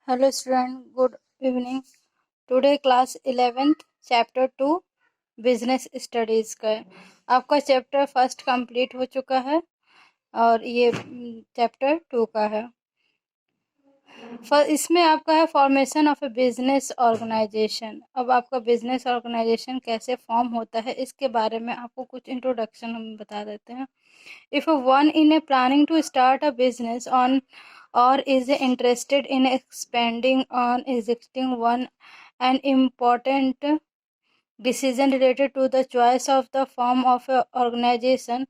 Hello student, good evening. Today class 11th chapter 2 business studies का है। आपका chapter first complete हो चुका है और ये चैप्टर 2 का है। इसमें आपका है formation of a business organisation. अब आपका बिजनेस ऑर्गेनाइजेशन कैसे फॉर्म होता है इसके बारे में आपको कुछ इंट्रोडक्शन हम बता देते हैं। If one in a planning to start a business on or is interested in expanding on existing one, an important decision related to the choice of the form of a organization।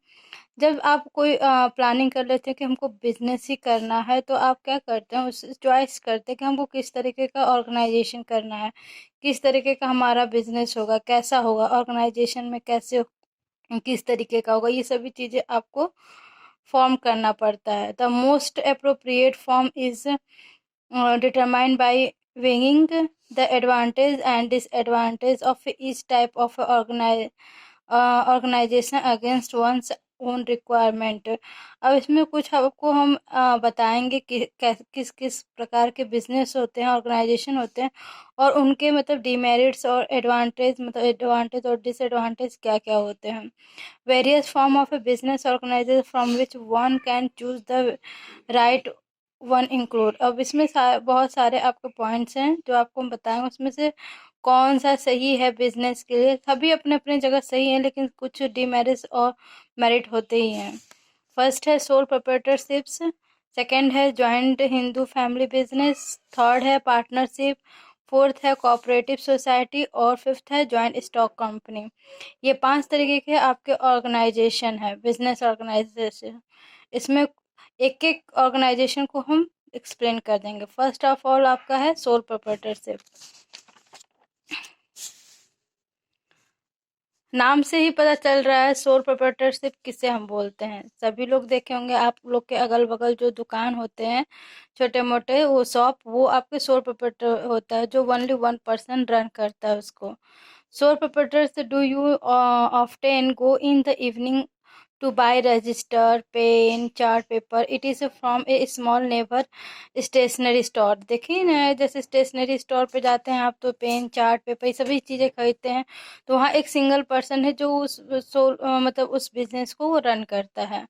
जब आप कोई planning कर लेते हैं कि हमको business ही करना है तो आप क्या करते हैं, उस चॉइस करते हैं कि हमको किस तरीके का ऑर्गेनाइजेशन करना है, किस तरीके का हमारा बिजनेस होगा, कैसा होगा ऑर्गेनाइजेशन में, कैसे किस तरीके का होगा, ये सभी चीज़ें आपको फॉर्म करना पड़ता है। The most appropriate form is determined by weighing the advantage and disadvantage of each type of organization against one's own requirement। अब इसमें कुछ आपको हम बताएंगे कि किस किस प्रकार के बिजनेस होते हैं, ऑर्गेनाइजेशन होते हैं और उनके मतलब डिमेरिट्स और एडवांटेज, मतलब एडवांटेज और डिसएडवांटेज क्या क्या होते हैं। Various form of a business organisation from which one can choose the right one include. अब इसमें बहुत सारे आपके पॉइंट्स हैं जो आपको हम बताएंगे, उसमें से कौन सा सही है बिजनेस के लिए। सभी अपने अपने जगह सही है लेकिन कुछ डिमेरिट्स और मेरिट होते ही हैं। फर्स्ट है सोल प्रोप्राइटरशिप्स, सेकंड है joint Hindu family business, third है पार्टनरशिप, फोर्थ है कोऑपरेटिव सोसाइटी और फिफ्थ है जॉइंट स्टॉक कंपनी। ये 5 तरीके के आपके ऑर्गेनाइजेशन है, बिजनेस ऑर्गेनाइजेशन। इसमें एक एक ऑर्गेनाइजेशन को हम एक्सप्लेन कर देंगे। फर्स्ट ऑफ ऑल आपका है सोल प्रोप्राइटरशिप। नाम से ही पता चल रहा है सोल प्रोप्राइटरशिप किसे हम बोलते हैं। सभी लोग देखे होंगे, आप लोग के अगल बगल जो दुकान होते हैं छोटे मोटे, वो शॉप, वो आपके सोल प्रोप्राइटर होता है जो ओनली वन पर्सन रन करता है उसको। Sole proprietors do you often go in the evening to buy register, pen, chart paper? It is from a small neighbor stationery store। देखिए ना, जैसे स्टेशनरी स्टोर पे जाते हैं आप तो पेन, चार्ट पेपर, ये सभी चीज़ें खरीदते हैं, तो वहाँ एक सिंगल पर्सन है जो उस मतलब उस बिजनेस को वो रन करता है।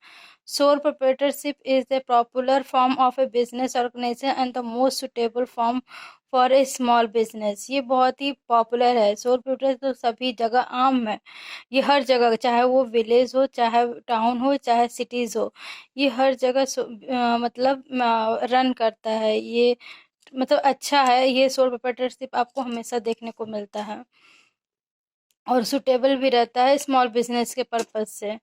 Sole proprietorship is a popular form of a business organization and the most suitable form for a small business। ये बहुत ही पॉपुलर है। सोल प्रोप्राइटर तो सभी जगह आम है, ये हर जगह, चाहे वो विलेज हो, चाहे टाउन हो, चाहे सिटीज़ हो, ये हर जगह मतलब रन करता है। ये मतलब अच्छा है, ये सोल प्रोप्राइटरशिप आपको हमेशा देखने को मिलता है और सुटेबल भी रहता है स्मॉल बिजनेस के पर्पज से।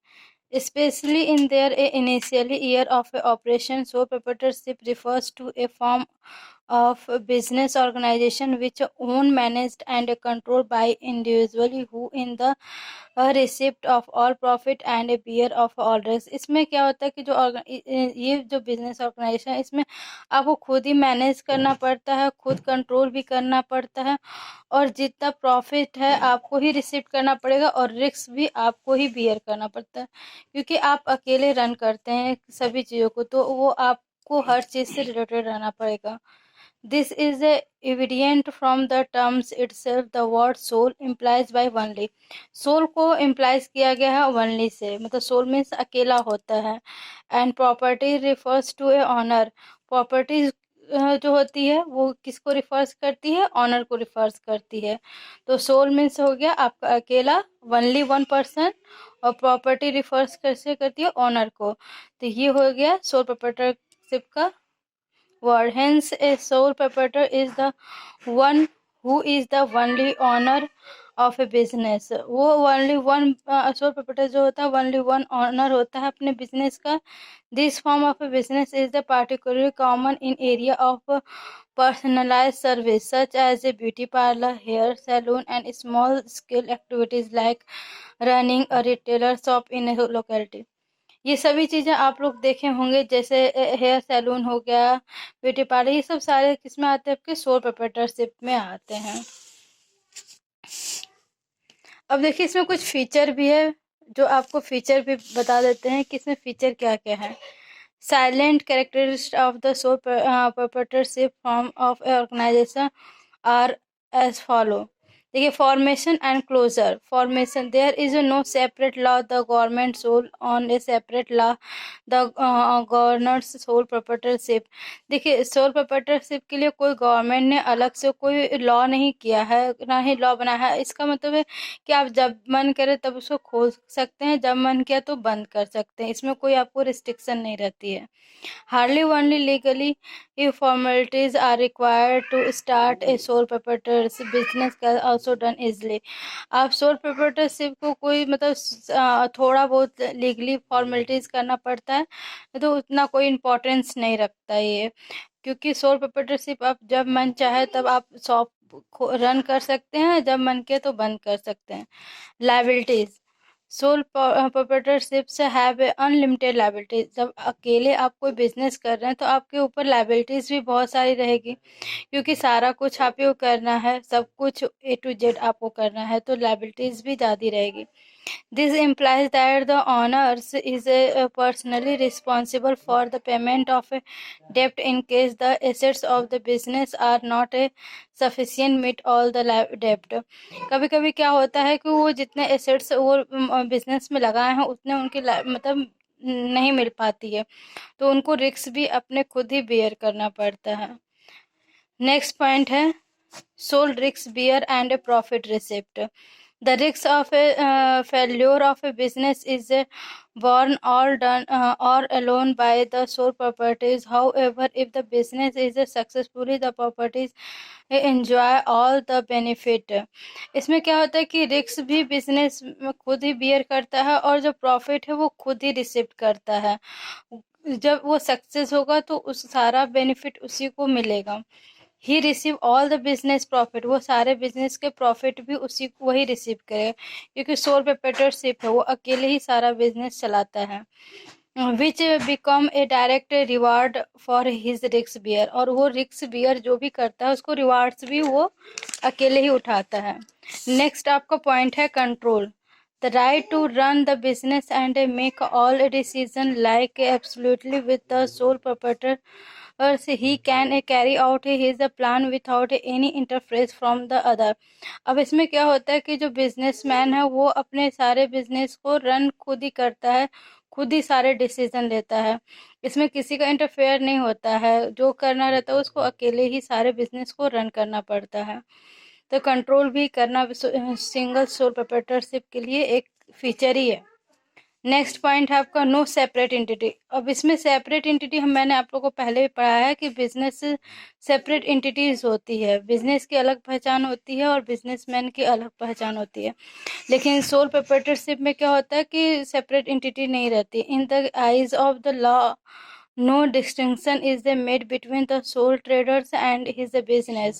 Especially in their initial year of operation, sole proprietorship refers to a form of business organization which owned, managed and controlled by individual who in the receipt of all profit and a bear of all risk। इसमें क्या होता है कि जो ये जो business organisation है, इसमें आपको खुद ही मैनेज करना पड़ता है, खुद कंट्रोल भी करना पड़ता है और जितना प्रॉफिट है आपको ही रिसीव करना पड़ेगा और रिस्क भी आपको ही बियर करना पड़ता है, क्योंकि आप अकेले रन करते हैं सभी चीज़ों को, तो वो आपको हर चीज़ से रिलेटेड रहना पड़ेगा। This is evident from the terms itself. The word sole implies by only. Sole को इम्प्लाइज किया गया है वनली से, मतलब सोल मीन्स अकेला होता है। And property refers to a owner. Property जो होती है वो किसको रिफर्स करती है, ऑनर को रिफर्स करती है। तो सोल मीन्स हो गया आपका अकेला, वनली वन पर्सन, और प्रॉपर्टी रिफर्स कैसे करती है, ऑनर को। तो ये हो गया सोल प्रोप्राइटरशिप का word। Hence, a sole proprietor is the one who is the only owner of a business। वो only one sole proprietor जो होता है only one owner होता है अपने business का। This form of a business is the particularly common in area of personalized service such as a beauty parlor, hair salon and small scale activities like running a retailer shop in a locality। ये सभी चीज़ें आप लोग देखे होंगे, जैसे hair salon हो गया, ब्यूटी पार्लर, ये सब सारे किसमें आते हैं, आपके सोल प्रोप्राइटरशिप में आते हैं। अब देखिए इसमें कुछ फीचर भी है जो आपको फीचर भी बता देते हैं कि इसमें फीचर क्या क्या है। Silent characteristics of the sole proprietorship form of organization are as follow. देखिए, formation and closure. Formation, there is no separate law, the government sole on a separate law, the governors sole proprietorship. देखिए, sole proprietorship के लिए कोई government ने अलग से कोई law नहीं किया है, ना ही लॉ बनाया है. इसका मतलब है कि आप जब मन करे तब उसको खोल सकते हैं, जब मन किया तो बंद कर सकते हैं. इसमें कोई आपको रिस्ट्रिक्शन नहीं रहती है. Hardly only legally if formalities are required to start a sole proprietorship business can also done easily. आप sole proprietorship को कोई मतलब थोड़ा बहुत लीगली फॉर्मेलिटीज करना पड़ता है, तो उतना कोई इम्पोर्टेंस नहीं रखता ये, क्योंकि सोल प्रोप्राइटरशिप आप जब मन चाहे तब आप शॉप रन कर सकते हैं, जब मन किया तो बंद कर सकते हैं. लाइबिलिटीज, सोल प्रोप्राइटरशिप से हैव ए अनलिमिटेड लाइबिलिटी. जब अकेले आप कोई बिजनेस कर रहे हैं तो आपके ऊपर लाइबिलिटीज भी बहुत सारी रहेगी, क्योंकि सारा कुछ आप ही को करना है, सब कुछ ए टू जेड आपको करना है, तो लाइबिलिटीज भी ज़्यादा रहेगी. This implies that the owner is personally responsible for the payment of a debt in case the assets of the business are not sufficient meet all the debt. कभी कभी क्या होता है कि वो जितने एसेट्स वो बिजनेस में लगाए हैं उतने उनके मतलब नहीं मिल पाती है, तो उनको रिस्क भी अपने खुद ही बेयर करना पड़ता है. नेक्स्ट पॉइंट है sole risk bear and a profit receipt. The risk of a failure of a business is borne all done or alone by the sole proprietors. However, if the business is successfully, the properties enjoy all the benefit. इसमें क्या होता है कि risk भी business में खुद ही beer करता है और जो प्रॉफिट है वो खुद ही रिसिप्ट करता है. जब वो सक्सेस होगा तो उस सारा बेनिफिट उसी को मिलेगा. He receive all the business profit, वो सारे बिजनेस के प्रॉफिट भी उसी को वही रिसीव करे, क्योंकि सोल प्रोप्राइटरशिप है, वो अकेले ही सारा बिजनेस चलाता है. Which become a direct reward for his risk bear, और वो रिस्क बियर जो भी करता है उसको रिवार्ड्स भी वो अकेले ही उठाता है. नेक्स्ट आपका पॉइंट है control. The right to run the business and make all decisions like absolutely with the sole proprietor, or he can carry out his plan without any interference from the other. अब इसमें क्या होता है कि जो businessman है वो अपने सारे बिजनेस को रन खुद ही करता है, खुद ही सारे डिसीजन लेता है, इसमें किसी का इंटरफेयर नहीं होता है. जो करना रहता है उसको अकेले ही सारे बिजनेस को रन करना पड़ता है. तो कंट्रोल भी करना सिंगल सोल प्रोप्राइटरशिप के लिए एक फीचर ही है. नेक्स्ट पॉइंट है आपका नो सेपरेट एंटिटी. अब इसमें सेपरेट एंटिटी मैंने आप लोगों को पहले भी पढ़ा है कि बिजनेस सेपरेट एंटिटीज होती है, बिजनेस की अलग पहचान होती है और बिजनेसमैन की अलग पहचान होती है. लेकिन सोल प्रोप्राइटरशिप में क्या होता है कि सेपरेट एंटिटी नहीं रहती. In the eyes of the law no distinction is made between the sole traders and his business.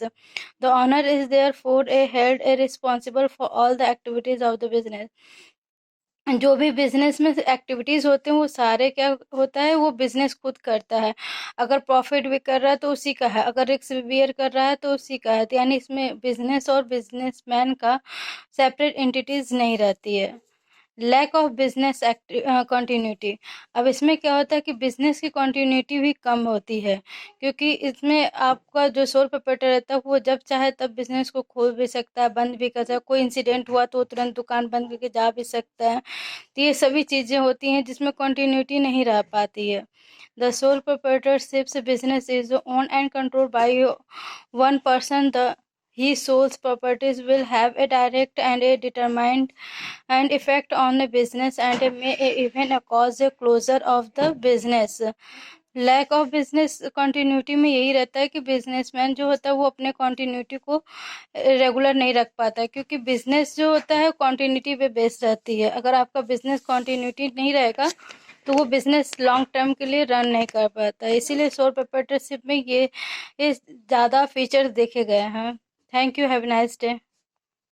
The owner is therefore held responsible for all the activities of the business. जो भी business में activities होते हैं वो सारे क्या होता है, वो बिजनेस खुद करता है. अगर प्रॉफिट भी कर रहा है तो उसी का है, अगर रिस्क बियर कर रहा है तो उसी का है. यानी इसमें बिजनेस और बिजनेसमैन का सेपरेट एंटिटीज नहीं रहती है. Lack of business continuity. अब इसमें क्या होता है कि बिजनेस की कंटिन्यूटी भी कम होती है, क्योंकि इसमें आपका जो सोल प्रोप्राइटर रहता है वो जब चाहे तब बिजनेस को खोल भी सकता है, बंद भी कर सकता है. कोई इंसिडेंट हुआ तो तुरंत दुकान बंद करके जा भी सकता है. तो ये सभी चीज़ें होती हैं जिसमें कंटिन्यूटी नहीं रह पाती है. The sole proprietorship business is own and control by one person. The he sold properties will have a direct and a determined and effect on the business and may even cause a closure of the business. Lack of business continuity में यही रहता है कि businessman जो होता है वो अपने कंटिन्यूटी को रेगुलर नहीं रख पाता है, क्योंकि बिजनेस जो होता है कंटिन्यूटी पे बेस्ड रहती है. अगर आपका बिजनेस कंटिन्यूटी नहीं रहेगा तो वो बिजनेस लॉन्ग टर्म के लिए रन नहीं कर पाता. इसीलिए सोल प्रोप्राइटरशिप में ये ज़्यादा फीचर्स देखे गए हैं. Thank you. Have a nice day.